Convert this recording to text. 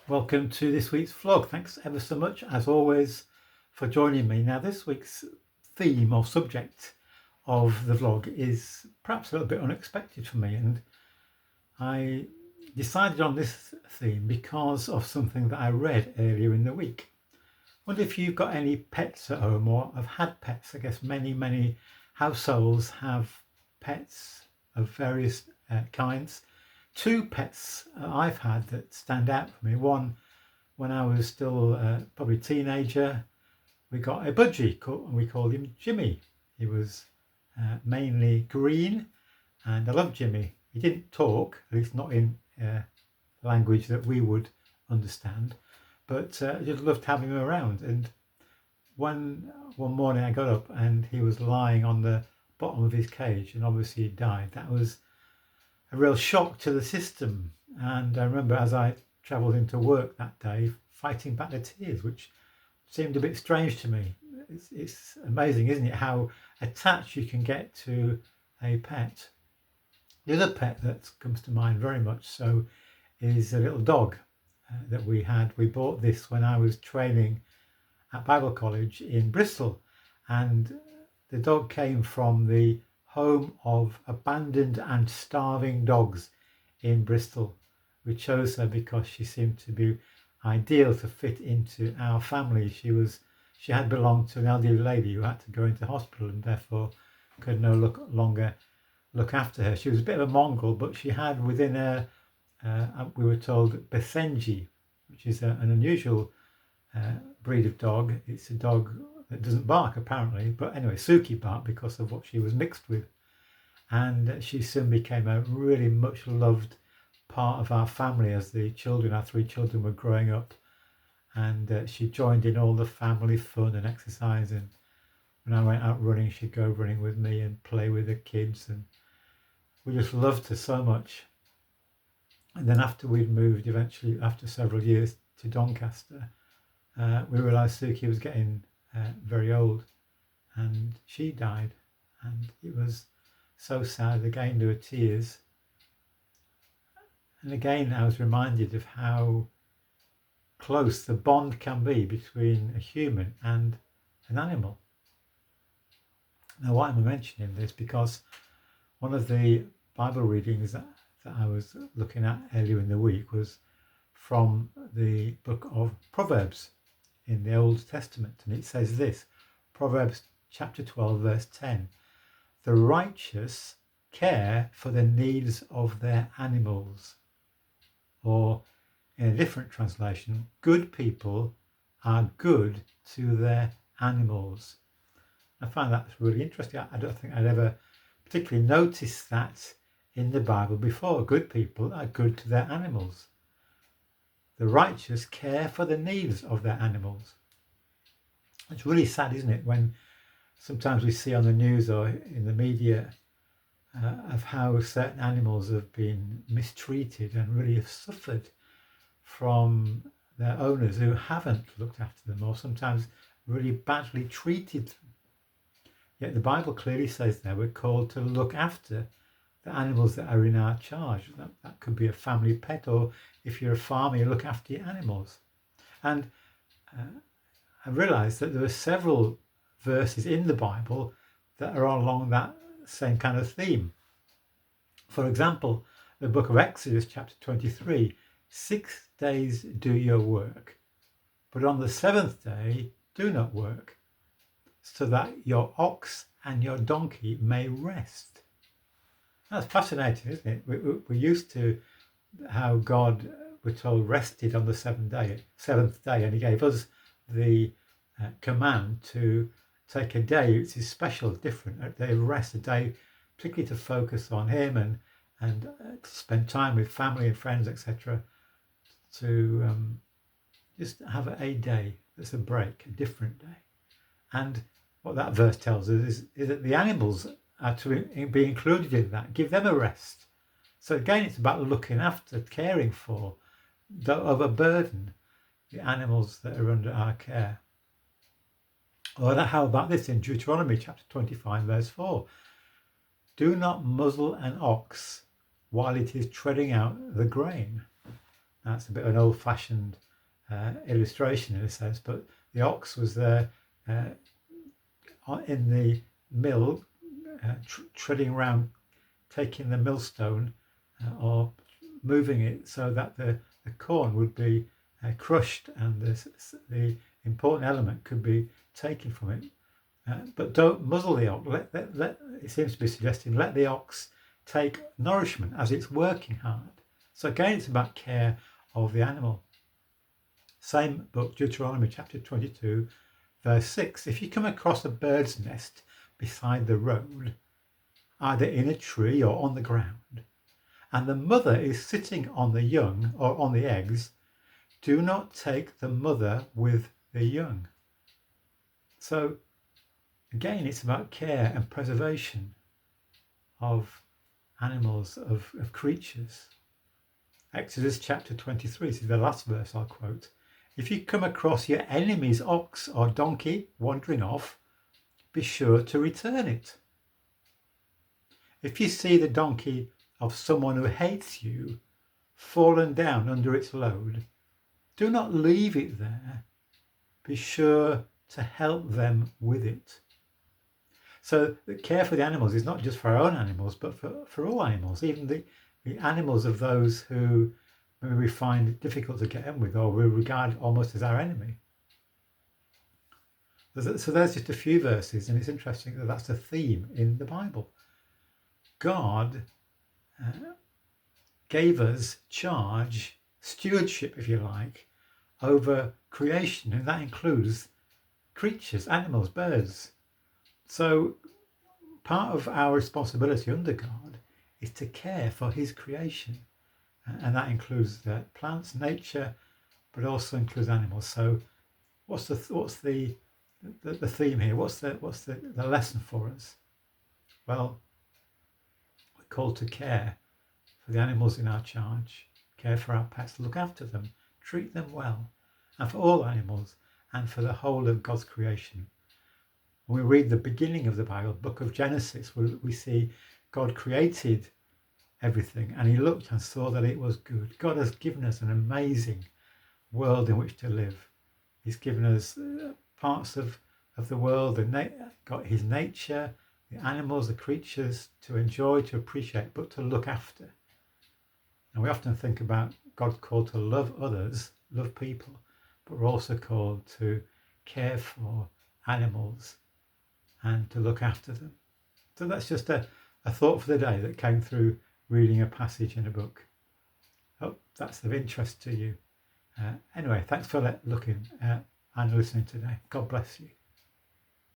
Welcome to this week's vlog. Thanks ever so much, as always, for joining me. Now, this week's theme or subject of the vlog is perhaps a little bit unexpected for me, and I decided on this theme because of something that I read earlier in the week. I wonder if you've got any pets at home or have had pets. I guess many households have pets of various kinds. Two pets I've had that stand out for me. One, when I was still probably a teenager, we got a budgie and we called him Jimmy. He was mainly green, and I loved Jimmy. He didn't talk, at least not in language that we would understand, but I just loved having him around. And one morning I got up and he was lying on the bottom of his cage, and obviously he died. That was a real shock to the system. And I remember as I travelled into work that day, fighting back the tears, which seemed a bit strange to me. It's amazing, isn't it, how attached you can get to a pet. The other pet that comes to mind very much so is a little dog that we had. We bought this when I was training at Bible College in Bristol, and the dog came from the home of abandoned and starving dogs in Bristol. We chose her because she seemed to be ideal to fit into our family. She had belonged to an elderly lady who had to go into hospital and therefore could no longer look after her. She was a bit of a mongrel, but she had within her, we were told, Basenji, which is an unusual breed of dog. It's a dog that doesn't bark apparently, but anyway, Suki barked because of what she was mixed with. And she soon became a really much loved part of our family as our three children were growing up. And she joined in all the family fun and exercise. And when I went out running, she'd go running with me and play with the kids. And we just loved her so much. And then after we'd moved, eventually, after several years, to Doncaster, we realised Suki was getting very old, and she died. And it was so sad. Again, there were tears. And again, I was reminded of how close the bond can be between a human and an animal. Now, why am I mentioning this? Because one of the Bible readings that I was looking at earlier in the week was from the book of Proverbs in the Old Testament. And it says this, Proverbs chapter 12, verse 10. The righteous care for the needs of their animals. Or in a different translation, good people are good to their animals. I find that really interesting. I don't think I'd ever particularly noticed that in the Bible before. Good people are good to their animals. The righteous care for the needs of their animals. It's really sad, isn't it, when sometimes we see on the news or in the media of how certain animals have been mistreated and really have suffered from their owners who haven't looked after them or sometimes really badly treated them. Yet the Bible clearly says there we're called to look after the animals that are in our charge. That could be a family pet, or if you're a farmer, you look after your animals. And I realised that there are several verses in the Bible that are along that same kind of theme. For example, the book of Exodus chapter 23, 6 days do your work, but on the seventh day do not work, so that your ox and your donkey may rest. That's fascinating, isn't it? We're used to how God, we're told, rested on the seventh day, and he gave us the command to take a day which is special, different, a day of rest, a day particularly to focus on him and to spend time with family and friends, etc. To just have a day that's a break, a different day. And what that verse tells us is that the animals are to be included in that, give them a rest. So again, it's about looking after, caring for, don't overburden the animals that are under our care. Or how about this in Deuteronomy chapter 25, verse 4? Do not muzzle an ox while it is treading out the grain. That's a bit of an old-fashioned illustration in a sense, but the ox was there in the mill, treading around, taking the millstone or moving it so that the corn would be crushed and the important element could be taken from it. But don't muzzle the ox. It seems to be suggesting let the ox take nourishment as it's working hard. So again, it's about care of the animal. Same book, Deuteronomy chapter 22, verse 6. If you come across a bird's nest beside the road, either in a tree or on the ground, and the mother is sitting on the young or on the eggs, do not take the mother with the young. So again, it's about care and preservation of animals, of creatures. Exodus chapter 23, this is the last verse I'll quote. If you come across your enemy's ox or donkey wandering off, be sure to return it. If you see the donkey of someone who hates you fallen down under its load, do not leave it there. Be sure to help them with it. So the care for the animals is not just for our own animals, but for all animals, even the animals of those who maybe we find it difficult to get in with or we regard almost as our enemy. So there's just a few verses, and it's interesting that that's a theme in the Bible. God gave us charge, stewardship, if you like, over creation, and that includes creatures, animals, birds. So part of our responsibility under God is to care for his creation, and that includes plants, nature, but also includes animals. So what's the theme here? What's the lesson for us? Well, we're called to care for the animals in our charge, care for our pets, look after them, treat them well, and for all animals and for the whole of God's creation. When we read the beginning of the Bible, book of Genesis, we see God created everything and he looked and saw that it was good. God has given us an amazing world in which to live. He's given us parts of the world, got his nature, the animals, the creatures to enjoy, to appreciate, but to look after. And we often think about God called to love others, love people, but we're also called to care for animals and to look after them. So that's just a thought for the day that came through reading a passage in a book. Hope that's of interest to you. Anyway, thanks for looking and listening today. God bless you.